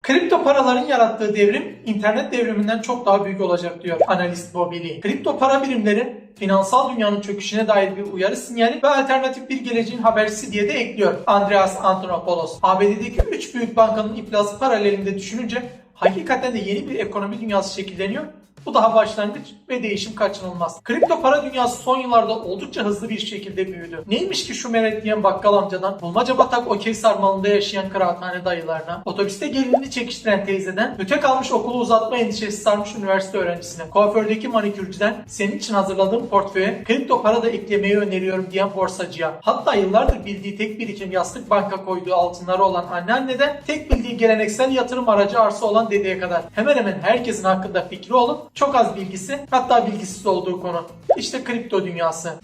Kripto paraların yarattığı devrim internet devriminden çok daha büyük olacak diyor analist Bobili. Kripto para birimleri finansal dünyanın çöküşüne dair bir uyarı sinyali ve alternatif bir geleceğin habercisi diye de ekliyor Andreas Antonopoulos. ABD'deki 3 büyük bankanın iflası paralelinde düşününce hakikaten de yeni bir ekonomi dünyası şekilleniyor. Bu daha başlangıç ve değişim kaçınılmaz. Kripto para dünyası son yıllarda oldukça hızlı bir şekilde büyüdü. Neymiş ki şu merak diyen bakkal amcadan, bulmaca batak okey sarmalında yaşayan kıraathane dayılarına, otobüste gelinini çekiştiren teyzeden, öte kalmış okulu uzatma endişesi sarmış üniversite öğrencisine, kuafördeki manikürcüden, senin için hazırladığım portföye kripto para da eklemeyi öneriyorum diyen borsacıya, hatta yıllardır bildiği tek birikim yastık banka koyduğu altınları olan anneanneden, tek bildiği geleneksel yatırım aracı arsa olan dedeye kadar hemen hemen herkesin hakkında fikri olup çok az bilgisi, hatta bilgisiz olduğu konu. İşte kripto dünyası.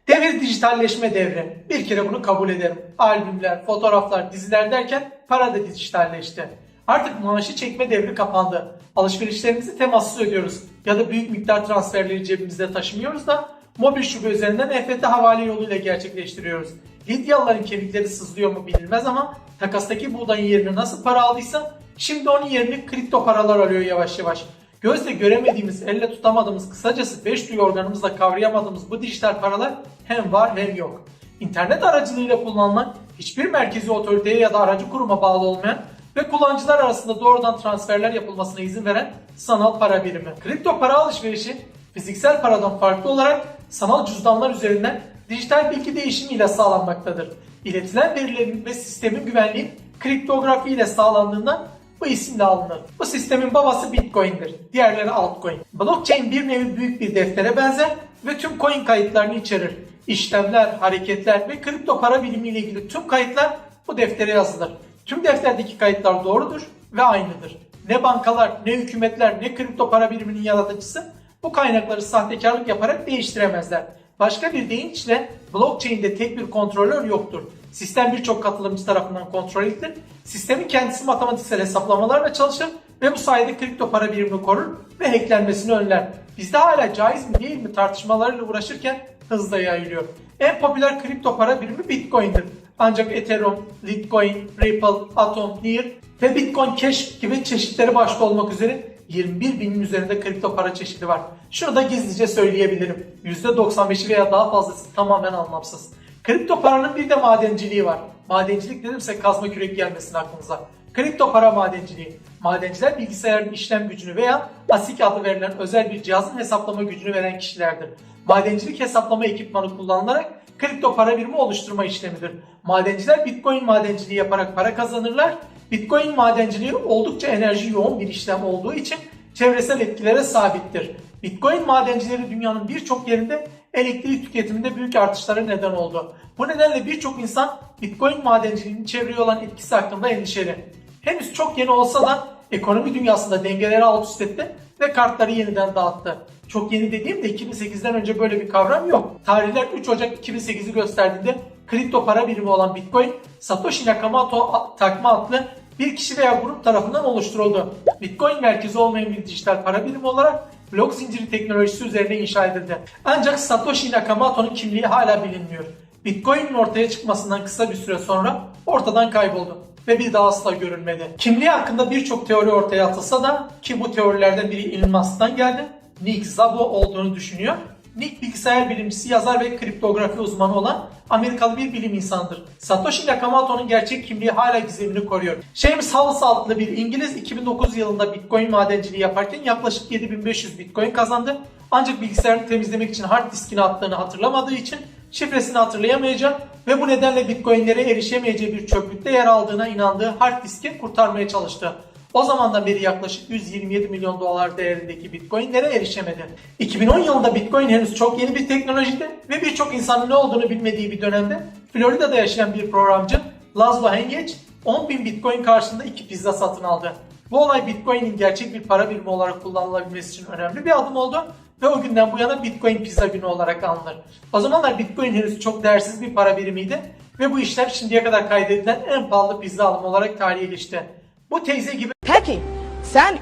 Devir dijitalleşme devri. Bir kere bunu kabul ederim. Albümler, fotoğraflar, diziler derken para da dijitalleşti. Artık maaşı çekme devri kapandı. Alışverişlerimizi temassız ödüyoruz. Ya da büyük miktar transferleri cebimizde taşımıyoruz da mobil şube üzerinden EFT havale yoluyla gerçekleştiriyoruz. Lidyalıların kemikleri sızlıyor mu bilinmez ama takastaki buğdayın yerine nasıl para aldıysa şimdi onun yerini kripto paralar alıyor yavaş yavaş. Gözle göremediğimiz, elle tutamadığımız, kısacası 5 duyu organımızla kavrayamadığımız bu dijital paralar hem var hem yok. İnternet aracılığıyla kullanılan, hiçbir merkezi otoriteye ya da aracı kuruma bağlı olmayan ve kullanıcılar arasında doğrudan transferler yapılmasına izin veren sanal para birimi. Kripto para alışverişi fiziksel paradan farklı olarak sanal cüzdanlar üzerinden dijital bilgi değişimiyle sağlanmaktadır. İletilen verilerin ve sistemin güvenliği kriptografi ile sağlandığından bu isimle alınır. Bu sistemin babası Bitcoin'dir. Diğerleri altcoin. Blockchain bir nevi büyük bir deftere benzer ve tüm coin kayıtlarını içerir. İşlemler, hareketler ve kripto para birimi ile ilgili tüm kayıtlar bu deftere yazılır. Tüm defterdeki kayıtlar doğrudur ve aynıdır. Ne bankalar, ne hükümetler, ne kripto para biriminin yaratıcısı bu kaynakları sahtekarlık yaparak değiştiremezler. Başka bir deyişle blockchain'de tek bir kontrolör yoktur. Sistem birçok katılımcı tarafından kontrol edilir. Sistemin kendisi matematiksel hesaplamalarla çalışır ve bu sayede kripto para birimini korur ve hacklenmesini önler. Bizde hala caiz mi değil mi tartışmalarıyla uğraşırken hızla yayılıyor. En popüler kripto para birimi Bitcoin'dir. Ancak Ethereum, Litecoin, Ripple, Atom, Near ve Bitcoin Cash gibi çeşitleri başta olmak üzere 21 binin üzerinde kripto para çeşidi var. Şunu da gizlice söyleyebilirim. %95'i veya daha fazlası tamamen anlamsız. Kripto paranın bir de madenciliği var. Madencilik dedimse kazma kürek gelmesin aklınıza. Kripto para madenciliği. Madenciler bilgisayarın işlem gücünü veya ASIC adı verilen özel bir cihazın hesaplama gücünü veren kişilerdir. Madencilik hesaplama ekipmanı kullanılarak kripto para birimi oluşturma işlemidir. Madenciler Bitcoin madenciliği yaparak para kazanırlar. Bitcoin madenciliği oldukça enerji yoğun bir işlem olduğu için çevresel etkilere sabittir. Bitcoin madencileri dünyanın birçok yerinde elektrik tüketiminde büyük artışlara neden oldu. Bu nedenle birçok insan Bitcoin madenciliğinin çevreye olan etkisi hakkında endişeli. Henüz çok yeni olsa da ekonomi dünyasında dengeleri alt üst etti ve kartları yeniden dağıttı. Çok yeni dediğimde 2008'den önce böyle bir kavram yok. Tarihler 3 Ocak 2008'i gösterdiğinde kripto para birimi olan Bitcoin, Satoshi Nakamoto takma adlı bir kişi veya grup tarafından oluşturuldu. Bitcoin merkezi olmayan bir dijital para birimi olarak blok zinciri teknolojisi üzerine inşa edildi. Ancak Satoshi Nakamoto'nun kimliği hala bilinmiyor. Bitcoin'in ortaya çıkmasından kısa bir süre sonra ortadan kayboldu ve bir daha asla görülmedi. Kimliği hakkında birçok teori ortaya atılsa da ki bu teorilerden biri Elon Musk'tan geldi, Nick Szabo olduğunu düşünüyor. Nick bilgisayar bilimcisi, yazar ve kriptografi uzmanı olan Amerikalı bir bilim insanıdır. Satoshi Nakamoto'nun gerçek kimliği hala gizemini koruyor. James Halls adlı bir İngiliz 2009 yılında Bitcoin madenciliği yaparken yaklaşık 7500 Bitcoin kazandı. Ancak bilgisayarını temizlemek için hard diskine attığını hatırlamadığı için şifresini hatırlayamayacak ve bu nedenle Bitcoin'lere erişemeyeceği bir çöplükte yer aldığına inandığı hard diski kurtarmaya çalıştı. O zamandan beri yaklaşık 127 milyon dolar değerindeki Bitcoin'lere erişemedi. 2010 yılında Bitcoin henüz çok yeni bir teknolojiydi ve birçok insanın ne olduğunu bilmediği bir dönemde Florida'da yaşayan bir programcı Laszlo Hengeç 10.000 Bitcoin karşılığında 2 pizza satın aldı. Bu olay Bitcoin'in gerçek bir para birimi olarak kullanılabilmesi için önemli bir adım oldu ve o günden bu yana Bitcoin pizza günü olarak anılır. O zamanlar Bitcoin henüz çok değersiz bir para birimiydi ve bu işlem şimdiye kadar kaydedilen en pahalı pizza alımı olarak tarihe geçti. Bu teyze gibi Peki Sen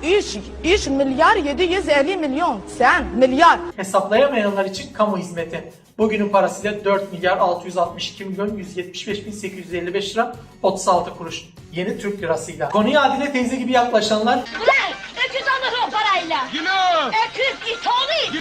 3 milyar 750 milyon. Sen milyar. Hesaplayamayanlar için kamu hizmeti. Bugünün parasıyla 4 milyar 662 milyon 175 bin 855 lira 36 kuruş. Yeni Türk lirasıyla. Konuya Adile teyze gibi yaklaşanlar Ulan öküz alır o parayla. Öküz it oğlu.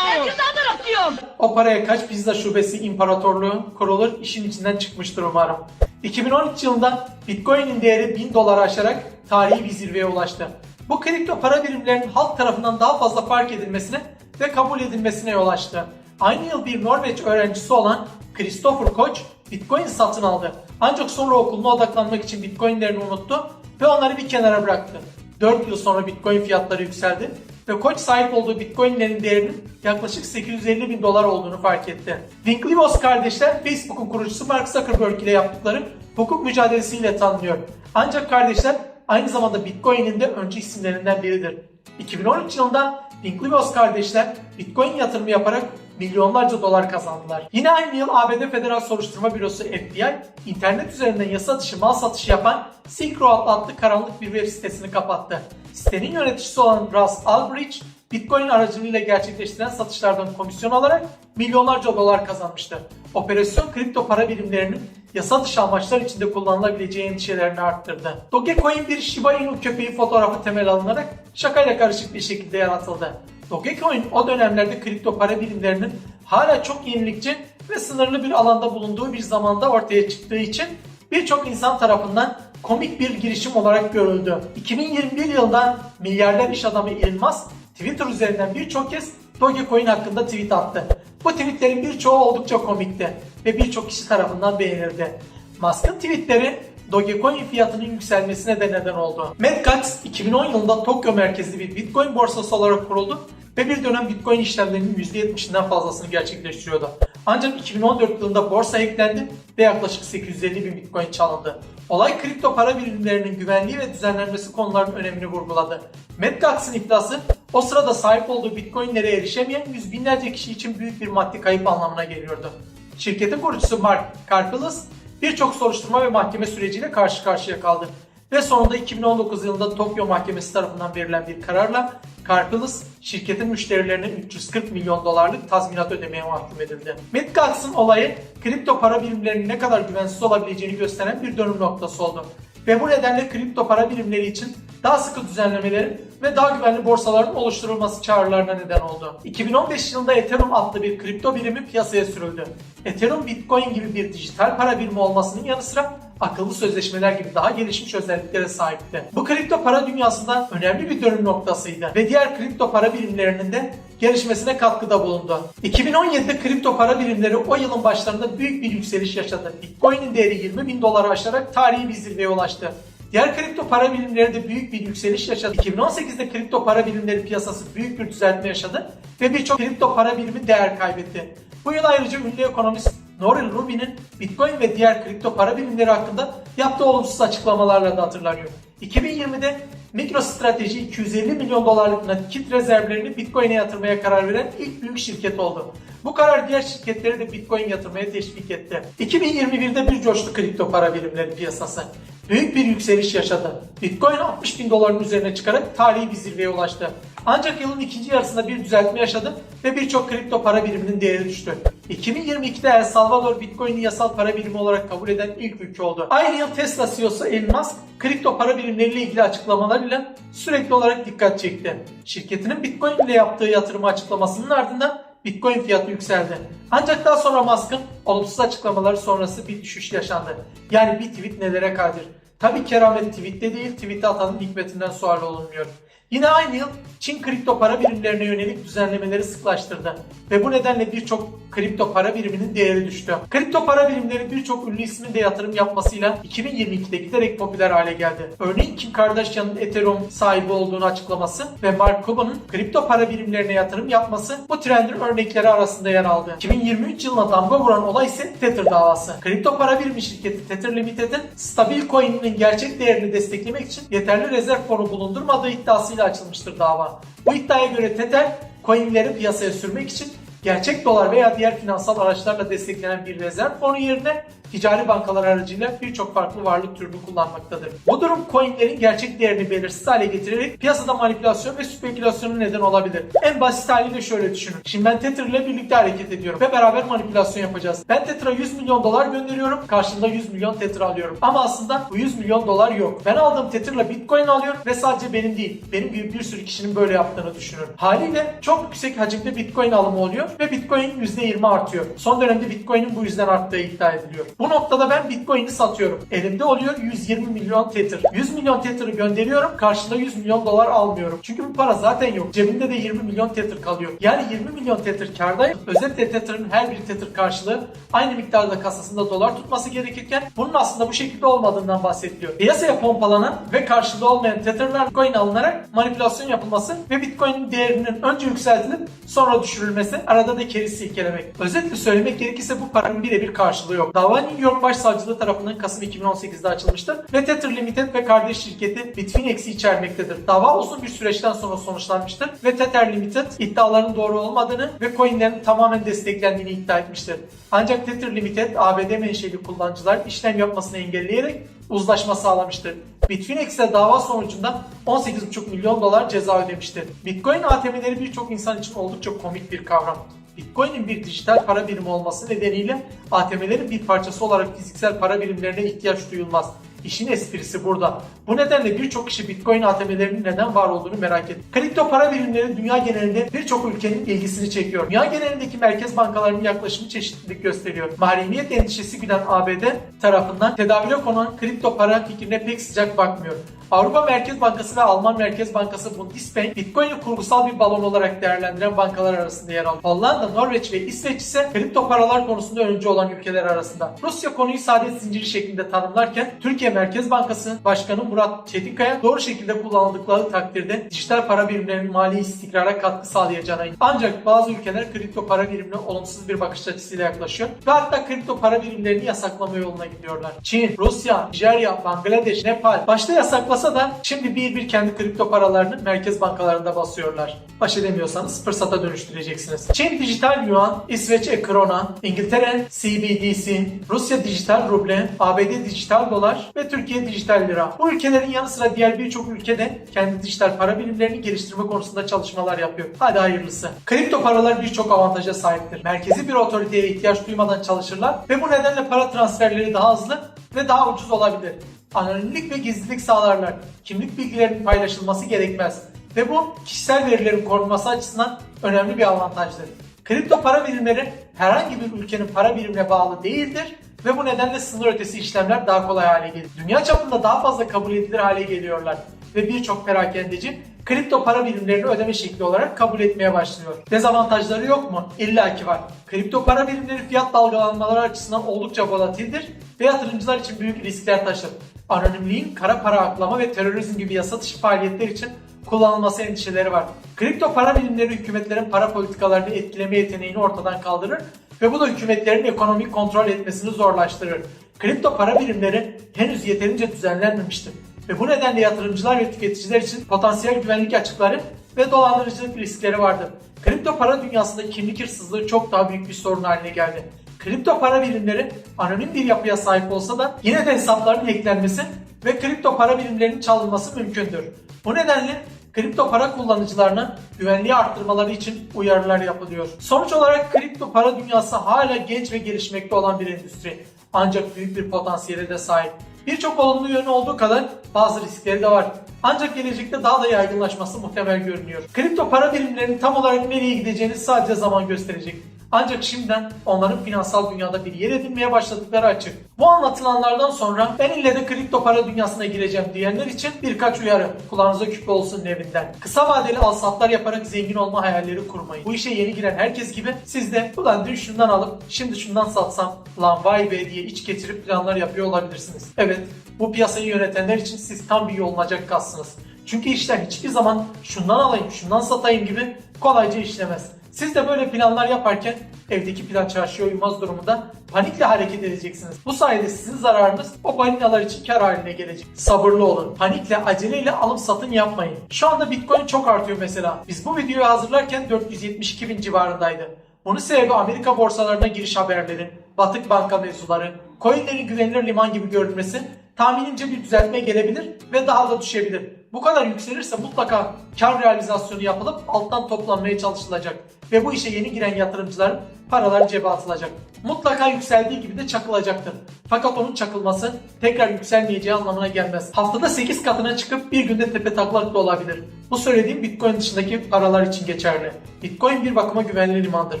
Öküz alır diyorum. o paraya kaç pizza şubesi imparatorluğu kurulur işin içinden çıkmıştır umarım. 2013 yılında Bitcoin'in değeri 1000 doları aşarak tarihi bir zirveye ulaştı. Bu kripto para birimlerinin halk tarafından daha fazla fark edilmesine ve kabul edilmesine yol açtı. Aynı yıl bir Norveç öğrencisi olan Christopher Koch Bitcoin satın aldı. Ancak sonra okuluna odaklanmak için Bitcoin'lerini unuttu ve onları bir kenara bıraktı. 4 yıl sonra Bitcoin fiyatları yükseldi ve Koch sahip olduğu Bitcoin'lerin değerinin yaklaşık 850 bin dolar olduğunu fark etti. Winklevoss kardeşler Facebook'un kurucusu Mark Zuckerberg ile yaptıkları hukuk mücadelesiyle tanınıyor. Ancak kardeşler aynı zamanda Bitcoin'in de öncü isimlerinden biridir. 2013 yılında Winklevoss kardeşler Bitcoin yatırımı yaparak milyonlarca dolar kazandılar. Yine aynı yıl ABD Federal Soruşturma Bürosu FBI, internet üzerinden yasa dışı mal satışı yapan Silk Road adlı karanlık bir web sitesini kapattı. Sitenin yöneticisi olan Russ Albrecht, Bitcoin aracılığıyla gerçekleştirilen satışlardan komisyon alarak milyonlarca dolar kazanmıştı. Operasyon kripto para birimlerinin yasa dışı amaçlar içinde kullanılabileceği endişelerini arttırdı. Dogecoin bir Shiba Inu köpeği fotoğrafı temel alınarak şakayla karışık bir şekilde yaratıldı. Dogecoin o dönemlerde kripto para birimlerinin hala çok yenilikçi ve sınırlı bir alanda bulunduğu bir zamanda ortaya çıktığı için birçok insan tarafından komik bir girişim olarak görüldü. 2021 yılında milyarder iş adamı Elon Musk Twitter üzerinden birçok kez Dogecoin hakkında tweet attı. Bu tweetlerin birçoğu oldukça komikti ve birçok kişi tarafından beğenildi. Musk'ın tweetleri Dogecoin fiyatının yükselmesine de neden oldu. Medcax 2010 yılında Tokyo merkezli bir Bitcoin borsası olarak kuruldu ve bir dönem Bitcoin işlemlerinin %70'inden fazlasını gerçekleştiriyordu. Ancak 2014 yılında borsa hacklendi ve yaklaşık 850 bin Bitcoin çalındı. Olay kripto para birimlerinin güvenliği ve düzenlenmesi konularının önemini vurguladı. Medcax'ın iflası o sırada sahip olduğu Bitcoin'lere erişemeyen yüz binlerce kişi için büyük bir maddi kayıp anlamına geliyordu. Şirketin kurucusu Mark Karpeles birçok soruşturma ve mahkeme süreciyle karşı karşıya kaldı. Ve sonunda 2019 yılında Tokyo Mahkemesi tarafından verilen bir kararla Karpeles şirketin müşterilerine 340 milyon dolarlık tazminat ödemeye mahkum edildi. Medcax'ın olayı kripto para birimlerinin ne kadar güvensiz olabileceğini gösteren bir dönüm noktası oldu. Ve bu nedenle kripto para birimleri için daha sıkı düzenlemelerin ve daha güvenli borsaların oluşturulması çağrılarına neden oldu. 2015 yılında Ethereum adlı bir kripto birimi piyasaya sürüldü. Ethereum Bitcoin gibi bir dijital para birimi olmasının yanı sıra akıllı sözleşmeler gibi daha gelişmiş özelliklere sahipti. Bu kripto para dünyasında önemli bir dönüm noktasıydı ve diğer kripto para birimlerinin de gelişmesine katkıda bulundu. 2017'de kripto para birimleri o yılın başlarında büyük bir yükseliş yaşadı. Bitcoin'in değeri 20 bin doları aşarak tarihi bir zirveye ulaştı. Diğer kripto para birimleri de büyük bir yükseliş yaşadı. 2018'de kripto para birimleri piyasası büyük bir düzeltme yaşadı ve birçok kripto para birimi değer kaybetti. Bu yıl ayrıca ünlü ekonomist Nouriel Roubini'nin Bitcoin ve diğer kripto para birimleri hakkında yaptığı olumsuz açıklamalarla da hatırlanıyor. 2020'de MicroStrategy 250 milyon dolarlık nakit rezervlerini Bitcoin'e yatırmaya karar veren ilk büyük şirket oldu. Bu karar diğer şirketleri de Bitcoin yatırmaya teşvik etti. 2021'de bir coştu kripto para birimleri piyasası. Büyük bir yükseliş yaşadı. Bitcoin 60 bin doların üzerine çıkarak tarihi bir zirveye ulaştı. Ancak yılın ikinci yarısında bir düzeltme yaşadı ve birçok kripto para biriminin değeri düştü. 2022'de El Salvador Bitcoin'i yasal para birimi olarak kabul eden ilk ülke oldu. Aynı yıl Tesla CEO'su Elon Musk kripto para birimleriyle ilgili açıklamalarıyla sürekli olarak dikkat çekti. Şirketinin Bitcoin ile yaptığı yatırımı açıklamasının ardından Bitcoin fiyatı yükseldi. Ancak daha sonra Musk'ın olumsuz açıklamaları sonrası bir düşüş yaşandı. Yani bir tweet nelere kadir? Tabii keramet tweette değil, tweet'e atanın hikmetinden sual olunmuyor. Yine aynı yıl Çin kripto para birimlerine yönelik düzenlemeleri sıklaştırdı ve bu nedenle birçok kripto para biriminin değeri düştü. Kripto para birimleri birçok ünlü ismin de yatırım yapmasıyla 2022'de giderek popüler hale geldi. Örneğin Kim Kardashian'ın Ethereum sahibi olduğunu açıklaması ve Mark Cuban'ın kripto para birimlerine yatırım yapması bu trendin örnekleri arasında yer aldı. 2023 yılına damga vuran olay ise Tether davası. Kripto para birimi şirketi Tether Limited'in stabil coin'inin gerçek değerini desteklemek için yeterli rezerv fonu bulundurmadığı iddiasıyla açılmıştır dava. Bu iddiaya göre Tether, coinleri piyasaya sürmek için gerçek dolar veya diğer finansal araçlarla desteklenen bir rezerv fonu yerine ticari bankalar aracıyla birçok farklı varlık türünü kullanmaktadır. Bu durum coinlerin gerçek değerini belirsiz hale getirerek piyasada manipülasyon ve spekülasyona neden olabilir. En basit haliyle şöyle düşünün. Şimdi ben Tether ile birlikte hareket ediyorum ve beraber manipülasyon yapacağız. Ben Tether'a 100 milyon dolar gönderiyorum, karşılığında 100 milyon Tether alıyorum. Ama aslında bu 100 milyon dolar yok. Ben aldığım Tether'la Bitcoin alıyorum ve sadece benim değil, benim gibi bir sürü kişinin böyle yaptığını düşünün. Haliyle çok yüksek hacimde Bitcoin alımı oluyor ve Bitcoin %20 artıyor. Son dönemde Bitcoin'in bu yüzden arttığı iddia ediliyor. Bu noktada ben Bitcoin'i satıyorum. Elimde oluyor 120 milyon Tether. 100 milyon Tether'ı gönderiyorum, karşılığında 100 milyon dolar almıyorum. Çünkü bu para zaten yok. Cebimde de 20 milyon Tether kalıyor. Yani 20 milyon Tether kârdayım. Özetle Tether'ın her bir Tether karşılığı aynı miktarda kasasında dolar tutması gerekirken bunun aslında bu şekilde olmadığından bahsediliyor. Piyasaya pompalanan ve karşılığı olmayan Tether'lar Bitcoin alınarak manipülasyon yapılması ve Bitcoin'in değerinin önce yükseltilip sonra düşürülmesi, arada da keri silkelemek. Özetle söylemek gerekirse bu paranın birebir karşılığı yok. Dava New York Başsavcılığı tarafından Kasım 2018'de açılmıştır ve Tether Limited ve kardeş şirketi Bitfinex'i içermektedir. Dava uzun bir süreçten sonra sonuçlanmıştır ve Tether Limited iddiaların doğru olmadığını ve coinlerin tamamen desteklendiğini iddia etmiştir. Ancak Tether Limited ABD menşeli kullanıcılar işlem yapmasını engelleyerek uzlaşma sağlamıştır. Bitfinex ise dava sonucunda 18,5 milyon dolar ceza ödemiştir. Bitcoin ATM'leri birçok insan için oldukça komik bir kavram. Bitcoin'in bir dijital para birimi olması nedeniyle ATM'lerin bir parçası olarak fiziksel para birimlerine ihtiyaç duyulmaz. İşin esprisi burada. Bu nedenle birçok kişi Bitcoin ATM'lerinin neden var olduğunu merak ediyor. Kripto para birimleri dünya genelinde birçok ülkenin ilgisini çekiyor. Dünya genelindeki merkez bankalarının yaklaşımı çeşitlilik gösteriyor. Mahremiyet endişesi güden ABD tarafından tedavüle konan kripto para fikrine pek sıcak bakmıyor. Avrupa Merkez Bankası ve Alman Merkez Bankası Bundesbank, Bitcoin'i kurgusal bir balon olarak değerlendiren bankalar arasında yer alıyor. Hollanda, Norveç ve İsveç ise kripto paralar konusunda öncü olan ülkeler arasında. Rusya konuyu saadet zinciri şeklinde tanımlarken, Türkiye Merkez Bankası Başkanı Murat Çetinkaya doğru şekilde kullanıldıkları takdirde dijital para birimlerinin mali istikrara katkı sağlayacağına inanıyor. Ancak bazı ülkeler kripto para birimine olumsuz bir bakış açısıyla yaklaşıyor ve hatta kripto para birimlerini yasaklama yoluna gidiyorlar. Çin, Rusya, Nijerya, Bangladeş, Nepal başta yasaklasa da şimdi bir kendi kripto paralarını merkez bankalarında basıyorlar. Baş edemiyorsanız fırsata dönüştüreceksiniz. Çin dijital yuan, İsveç krona, İngiltere CBDC, Rusya dijital ruble, ABD dijital dolar ve Türkiye dijital lira. Bu ülkelerin yanı sıra diğer birçok ülkede kendi dijital para birimlerini geliştirme konusunda çalışmalar yapıyor. Hadi hayırlısı. Kripto paralar birçok avantaja sahiptir. Merkezi bir otoriteye ihtiyaç duymadan çalışırlar ve bu nedenle para transferleri daha hızlı ve daha ucuz olabilir. Anonimlik ve gizlilik sağlarlar. Kimlik bilgilerinin paylaşılması gerekmez. Ve bu kişisel verilerin korunması açısından önemli bir avantajdır. Kripto para birimleri herhangi bir ülkenin para birimine bağlı değildir ve bu nedenle sınır ötesi işlemler daha kolay hale gelir. Dünya çapında daha fazla kabul edilir hale geliyorlar ve birçok perakendeci kripto para birimlerini ödeme şekli olarak kabul etmeye başlıyor. Dezavantajları yok mu? İlla ki var. Kripto para birimleri fiyat dalgalanmaları açısından oldukça volatildir ve yatırımcılar için büyük riskler taşır. Anonimliğin kara para aklama ve terörizm gibi yasa dışı faaliyetler için kullanılması endişeleri var. Kripto para birimleri hükümetlerin para politikalarını etkileme yeteneğini ortadan kaldırır ve bu da hükümetlerin ekonomik kontrol etmesini zorlaştırır. Kripto para birimleri henüz yeterince düzenlenmemiştir ve bu nedenle yatırımcılar ve tüketiciler için potansiyel güvenlik açıkları ve dolandırıcılık riskleri vardır. Kripto para dünyasında kimlik hırsızlığı çok daha büyük bir sorun haline geldi. Kripto para birimleri anonim bir yapıya sahip olsa da yine de hesapların hacklenmesi ve kripto para birimlerinin çalınması mümkündür. Bu nedenle kripto para kullanıcılarına güvenliği arttırmaları için uyarılar yapılıyor. Sonuç olarak kripto para dünyası hala genç ve gelişmekte olan bir endüstri. Ancak büyük bir potansiyele de sahip. Birçok olumlu yönü olduğu kadar bazı riskleri de var. Ancak gelecekte daha da yaygınlaşması muhtemel görünüyor. Kripto para birimlerinin tam olarak nereye gideceğini sadece zaman gösterecek. Ancak şimdiden onların finansal dünyada bir yer edinmeye başladıkları açık. Bu anlatılanlardan sonra ben ille de kripto para dünyasına gireceğim diyenler için birkaç uyarı. Kulağınıza küpe olsun evinden. Kısa vadeli alsatlar yaparak zengin olma hayalleri kurmayın. Bu işe yeni giren herkes gibi siz de ulan dün şundan alıp şimdi şundan satsam lan vay be diye iç geçirip planlar yapıyor olabilirsiniz. Evet, bu piyasayı yönetenler için siz tam bir yolunacak gazsınız. Çünkü işler hiçbir zaman şundan alayım şundan satayım gibi kolayca işlemez. Siz de böyle planlar yaparken evdeki plan çarşıya uymaz durumunda panikle hareket edeceksiniz. Bu sayede sizin zararınız o balinalar için kar haline gelecek. Sabırlı olun. Panikle, aceleyle alım satım yapmayın. Şu anda Bitcoin çok artıyor mesela. Biz bu videoyu hazırlarken 472 bin civarındaydı. Bunun sebebi Amerika borsalarına giriş haberleri, batık banka mevzuları, coinlerin güvenilir liman gibi görünmesi tahminimce bir düzeltme gelebilir ve daha da düşebilir. Bu kadar yükselirse mutlaka kar realizasyonu yapılıp alttan toplanmaya çalışılacak ve bu işe yeni giren yatırımcıların paraları cebe atılacak. Mutlaka yükseldiği gibi de çakılacaktır. Fakat onun çakılması tekrar yükselmeyeceği anlamına gelmez. Haftada 8 katına çıkıp bir günde tepe taklak da olabilir. Bu söylediğim Bitcoin dışındaki paralar için geçerli. Bitcoin bir bakıma güvenli limandır.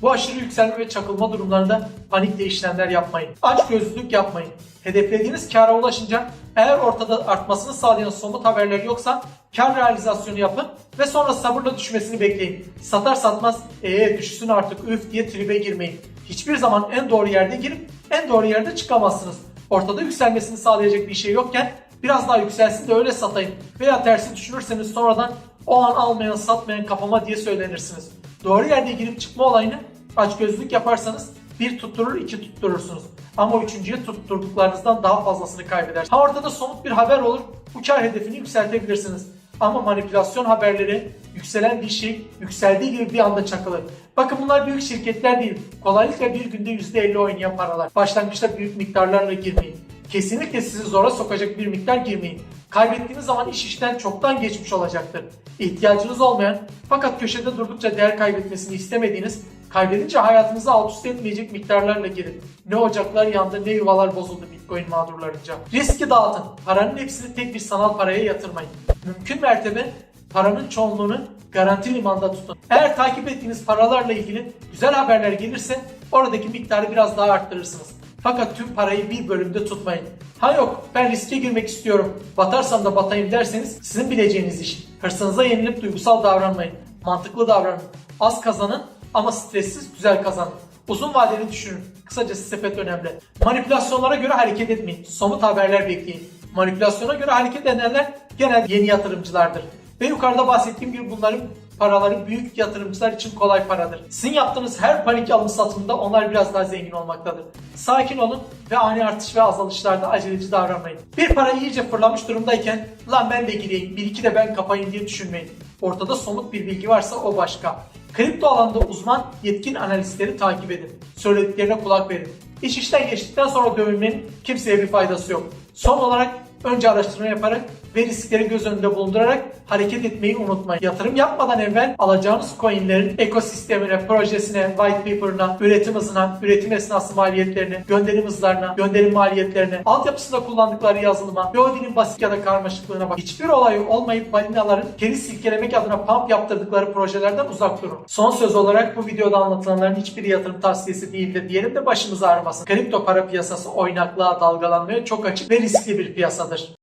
Bu aşırı yükselme ve çakılma durumlarında panikle işlemler yapmayın. Açgözlülük yapmayın. Hedeflediğiniz kâra ulaşınca eğer ortada artmasını sağlayan somut haberler yoksa kar realizasyonu yapın ve sonra sabırla düşmesini bekleyin. Satar satmaz düşsün artık üf diye tribe girmeyin. Hiçbir zaman en doğru yerde girip en doğru yerde çıkamazsınız. Ortada yükselmesini sağlayacak bir şey yokken biraz daha yükselsin de öyle satayım veya tersi düşünürseniz sonradan o an almayan satmayan kafama diye söylenirsiniz. Doğru yerde girip çıkma olayını açgözlülük yaparsanız bir tutturur iki tutturursunuz. Ama üçüncüye tutturduklarınızdan daha fazlasını kaybedersiniz. Ha ortada somut bir haber olur, bu kar hedefini yükseltebilirsiniz. Ama manipülasyon haberleri yükselen bir şey yükseldiği gibi bir anda çakılır. Bakın bunlar büyük şirketler değil. Kolaylıkla bir günde %50 oynayan paralar. Başlangıçta büyük miktarlarla girmeyin. Kesinlikle sizi zora sokacak bir miktar girmeyin. Kaybettiğiniz zaman iş işten çoktan geçmiş olacaktır. İhtiyacınız olmayan fakat köşede durdukça değer kaybetmesini istemediğiniz, kaybedince hayatınızı alt üst etmeyecek miktarlarla girin. Ne ocaklar yandı ne yuvalar bozuldu Bitcoin mağdurlarınca. Riski dağıtın. Paranın hepsini tek bir sanal paraya yatırmayın. Mümkün mertebe paranın çoğunluğunu garanti limanda tutun. Eğer takip ettiğiniz paralarla ilgili güzel haberler gelirse oradaki miktarı biraz daha arttırırsınız. Fakat tüm parayı bir bölümde tutmayın. Ha yok ben riske girmek istiyorum, batarsam da batayım derseniz sizin bileceğiniz iş. Hırsınıza yenilip duygusal davranmayın. Mantıklı davranın. Az kazanın ama stressiz güzel kazanın. Uzun vadeli düşünün. Kısacası sepet önemli. Manipülasyonlara göre hareket etmeyin. Somut haberler bekleyin. Manipülasyona göre hareket edenler genelde yeni yatırımcılardır. Ve yukarıda bahsettiğim gibi bunların paraları büyük yatırımcılar için kolay paradır. Sizin yaptığınız her panik alım satımında onlar biraz daha zengin olmaktadır. Sakin olun ve ani artış ve azalışlarda aceleci davranmayın. Bir para iyice fırlamış durumdayken lan ben de gireyim, bir iki de ben kapayım diye düşünmeyin. Ortada somut bir bilgi varsa o başka. Kripto alanda uzman, yetkin analistleri takip edin. Söylediklerine kulak verin. İş işten geçtikten sonra dövünmenin kimseye bir faydası yok. Son olarak önce araştırma yaparak ve riskleri göz önünde bulundurarak hareket etmeyi unutmayın. Yatırım yapmadan evvel alacağınız coinlerin ekosistemine, projesine, white paper'ına, üretim hızına, üretim esnası maliyetlerine, gönderim hızlarına, gönderim maliyetlerine, altyapısında kullandıkları yazılıma, Yodin'in basit ya da karmaşıklığına bak. Hiçbir olay olmayıp balinaların keri silkelemek adına pump yaptırdıkları projelerden uzak durun. Son söz olarak bu videoda anlatılanların hiçbiri yatırım tavsiyesi değildir diyelim de başımız ağrımasın. Kripto para piyasası oynaklığa, dalgalanmaya çok açık ve riskli bir piyasadır.